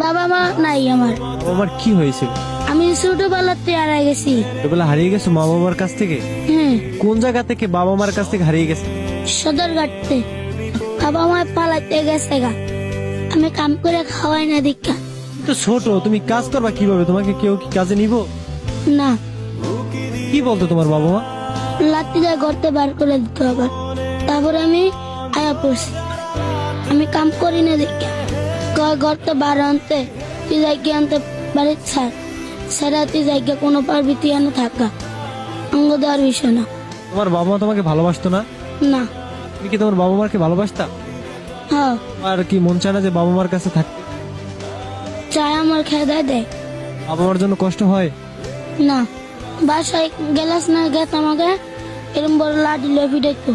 বাবা মা নাই আমার। আমার কি হয়েছিল? আমি ছোটবেলাতে হারিয়ে গেছি। ছোটবেলা হারিয়ে গেছো মা বাবার কাছ থেকে? হ্যাঁ, কোন জায়গা থেকে বাবা মার কাছ থেকে হারিয়ে গেছে? সদরঘাটতে। বাবা মা পালাতে গেছে গা, আমি কাম করে খাওয়াই না দীক্ষা। তো ছোট, তুমি কাজ করবা কিভাবে? তোমাকে কেউ কি কাজে নিব? না, কি বলতো তোমার বাবা মা? লাত্তি দিয়ে ঘরতে বার করে দিতে হবে। তারপরে আমি আয়া পড়ছি, আমি কাম করি না দীক্ষা। ঘরতে বার আনতে, তুই জায়গা আনতে বাড়ির ছাড় ছাড়া, তুই জায়গা কোনো পারবি তুই আনে থাকা, অঙ্গ দেওয়ার বিষয় না। তোমার বাবা মা তোমাকে ভালোবাসতো না? না। তুমি কি তোমার বাবা মাকে ভালোবাসতা? হ্যাঁ, আর কি মন চায় না যে বাবা মার কাছে থাকতে? চায় আমার খেয়ে দেয়। বাবা মার জন্য কষ্ট হয়? না, বাসায় গেলাস না গেত আমাকে এরম বড় লাঠি লফি দেখতো।